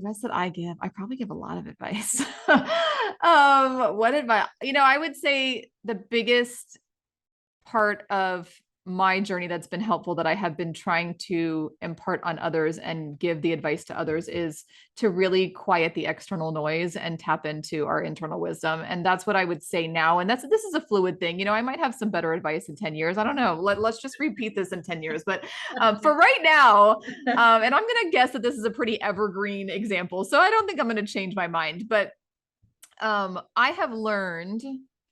probably give a lot of advice. What advice? I would say the biggest part of my journey that's been helpful, that I have been trying to impart on others and give the advice to others, is to really quiet the external noise and tap into our internal wisdom. And that's what I would say now. And this is a fluid thing. I might have some better advice in 10 years. I don't know. Let's just repeat this in 10 years. But, for right now, and I'm going to guess that this is a pretty evergreen example, so I don't think I'm going to change my mind. But, I have learned,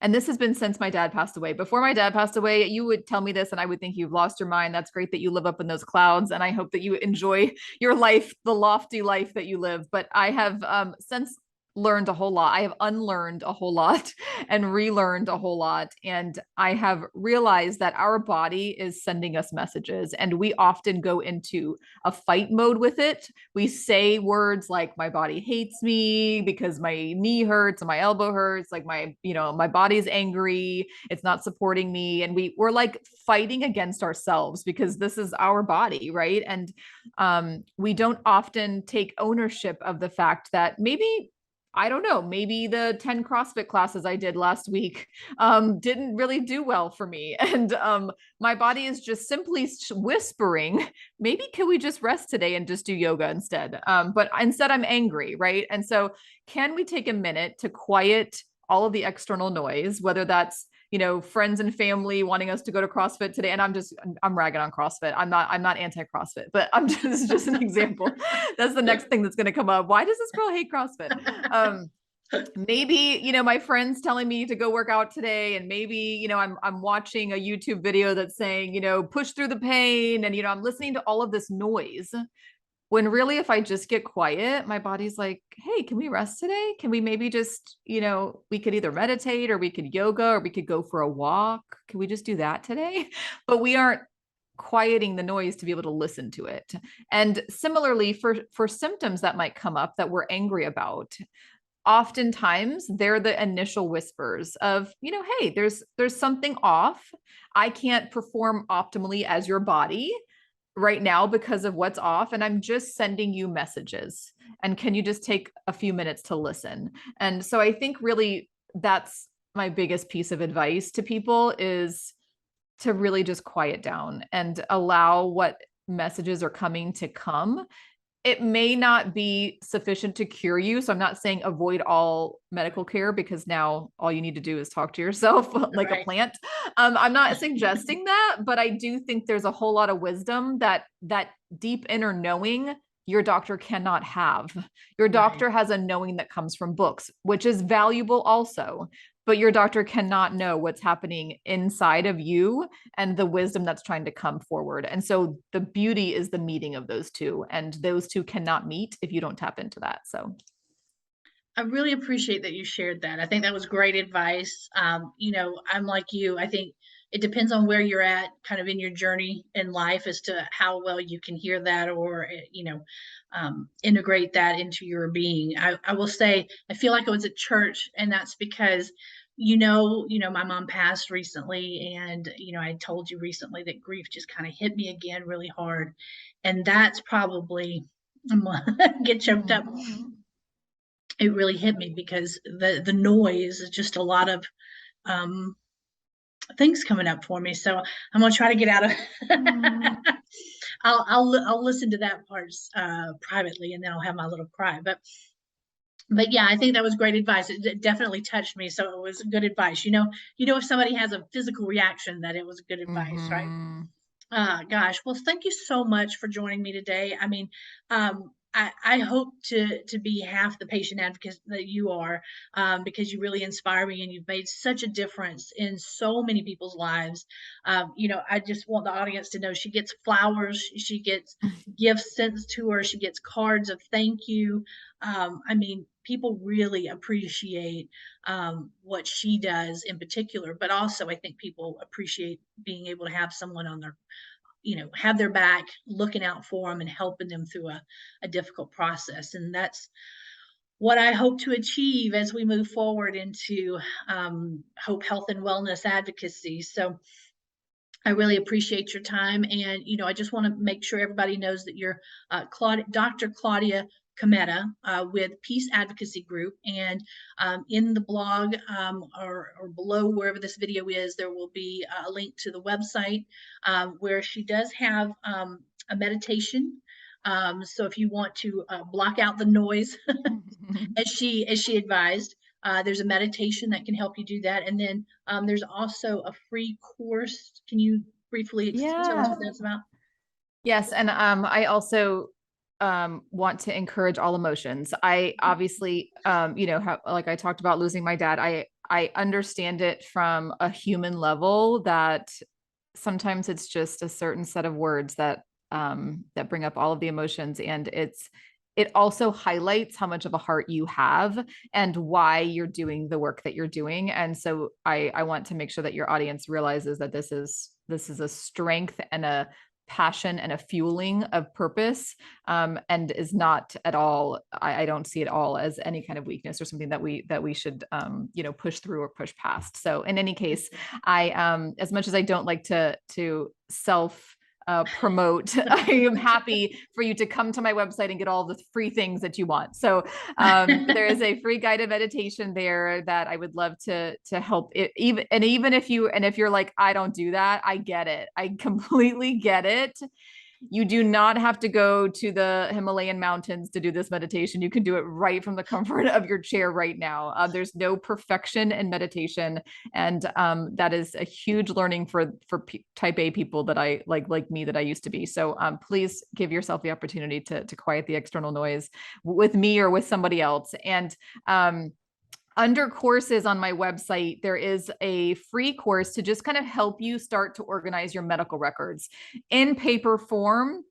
and this has been since my dad passed away. Before my dad passed away, you would tell me this and I would think you've lost your mind. That's great that you live up in those clouds, and I hope that you enjoy your life, the lofty life that you live. But I have, since learned a whole lot. I have unlearned a whole lot and relearned a whole lot. And I have realized that our body is sending us messages, and we often go into a fight mode with it. We say words like, my body hates me because my knee hurts and my elbow hurts, like my body's angry, it's not supporting me. And we're like fighting against ourselves because this is our body, right? And we don't often take ownership of the fact that maybe, I don't know, maybe the 10 CrossFit classes I did last week didn't really do well for me. And my body is just simply whispering, maybe can we just rest today and just do yoga instead? But instead, I'm angry, right? And so, can we take a minute to quiet all of the external noise, whether that's friends and family wanting us to go to CrossFit today? And I'm ragging on CrossFit. I'm not anti-CrossFit, but this is just an example. That's the next thing that's going to come up. Why does this girl hate CrossFit? Maybe my friends telling me to go work out today, and maybe I'm watching a YouTube video that's saying push through the pain, and I'm listening to all of this noise, when really, if I just get quiet, my body's like, hey, can we rest today? Can we maybe just we could either meditate, or we could yoga, or we could go for a walk. Can we just do that today? But we aren't quieting the noise to be able to listen to it. And similarly, for symptoms that might come up that we're angry about, oftentimes they're the initial whispers of hey, there's something off. I can't perform optimally as your body right now because of what's off, and I'm just sending you messages, and can you just take a few minutes to listen? And so I think really that's my biggest piece of advice to people, is to really just quiet down and allow what messages are coming to come. It may not be sufficient to cure you. So I'm not saying avoid all medical care, because now all you need to do is talk to yourself like a Right. plant. I'm not suggesting that, but I do think there's a whole lot of wisdom that deep inner knowing your doctor cannot have. Your Right. doctor has a knowing that comes from books, which is valuable also, but your doctor cannot know what's happening inside of you and the wisdom that's trying to come forward. And so the beauty is the meeting of those two, and those two cannot meet if you don't tap into that. So I really appreciate that you shared that. I think that was great advice. I'm like you. I think it depends on where you're at kind of in your journey in life as to how well you can hear that, or, integrate that into your being. I will say, I feel like I was at church, and that's because, my mom passed recently, and, I told you recently that grief just kind of hit me again really hard. And that's probably, I'm gonna get choked up. Mhm. It really hit me because the noise is just a lot of um, things coming up for me. So I'm gonna try to get out of. Mhm. I'll listen to that parts privately, and then I'll have my little cry. But yeah, I think that was great advice. It definitely touched me, so it was good advice. If somebody has a physical reaction, that it was good advice, right? Mhm. Gosh, well, thank you so much for joining me today. I mean, I hope to be half the patient advocate that you are, because you really inspire me, and you've made such a difference in so many people's lives. I just want the audience to know she gets flowers, she gets gifts sent to her, she gets cards of thank you. I mean, people really appreciate what she does in particular, but also I think people appreciate being able to have someone on their have their back, looking out for them and helping them through a difficult process. And that's what I hope to achieve as we move forward into Hope Health and Wellness Advocacy. So I really appreciate your time. And, I just want to make sure everybody knows that you're Dr. Claudia Cometa with Peace Advocacy Group. And in the blog, or below wherever this video is, there will be a link to the website where she does have a meditation. So if you want to block out the noise, as she advised, there's a meditation that can help you do that. And then there's also a free course. Can you briefly tell us Yeah. what that's about? Yes, and I also want to encourage all emotions. I obviously like I talked about losing my dad. I understand it from a human level, that sometimes it's just a certain set of words that bring up all of the emotions, and it also highlights how much of a heart you have and why you're doing the work that you're doing. And so I want to make sure that your audience realizes that this is a strength and a passion and a fueling of purpose, and is not at all, I don't see it all as any kind of weakness or something that we should push through or push past. So in any case, I as much as I don't like to self promote, I am happy for you to come to my website and get all the free things that you want. So there is a free guided meditation there that I would love to help it, even if you're like, I don't do that, I get it, I completely get it. You do not have to go to the Himalayan mountains to do this meditation. You can do it right from the comfort of your chair right now. There's no perfection in meditation, and that is a huge learning for type A people that I like me, that I used to be. So please give yourself the opportunity to quiet the external noise with me or with somebody else. And under courses on my website, there is a free course to just kind of help you start to organize your medical records in paper form,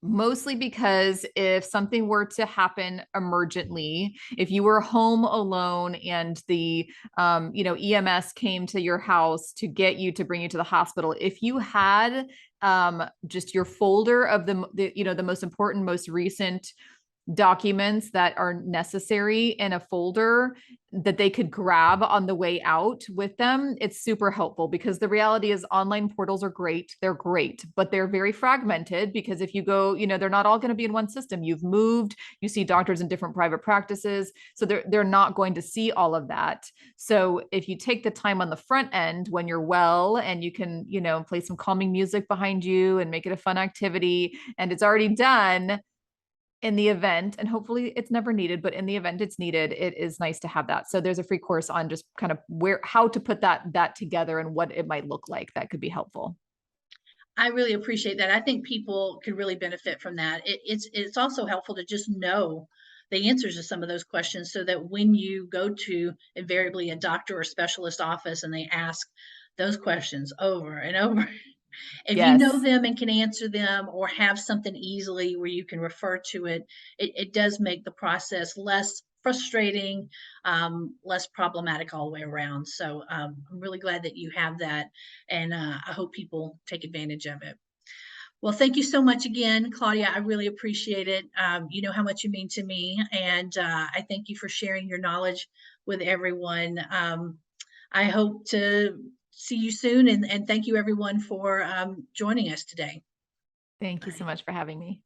mostly because if something were to happen emergently, if you were home alone and the EMS came to your house to get you, to bring you to the hospital, if you had just your folder of the most important, most recent documents that are necessary in a folder that they could grab on the way out with them, it's super helpful, because the reality is online portals are great. They're great, but they're very fragmented, because if you go, they're not all going to be in one system. You've moved, you see doctors in different private practices. So they're not going to see all of that. So if you take the time on the front end when you're well, and you can, play some calming music behind you and make it a fun activity, and it's already done, in the event, and hopefully it's never needed, but in the event it's needed, it is nice to have that. So there's a free course on just kind of how to put that together and what it might look like that could be helpful. I really appreciate that. I think people could really benefit from that. It's also helpful to just know the answers to some of those questions, so that when you go to invariably a doctor or specialist office and they ask those questions over and over, if you know Yes. them and can answer them, or have something easily where you can refer to it, it does make the process less frustrating, less problematic all the way around. So I'm really glad that you have that, and I hope people take advantage of it. Well, thank you so much again, Claudia. I really appreciate it. You know how much you mean to me, and I thank you for sharing your knowledge with everyone. I hope to see you soon, and thank you everyone for joining us today. Thank you so Bye. much for having me.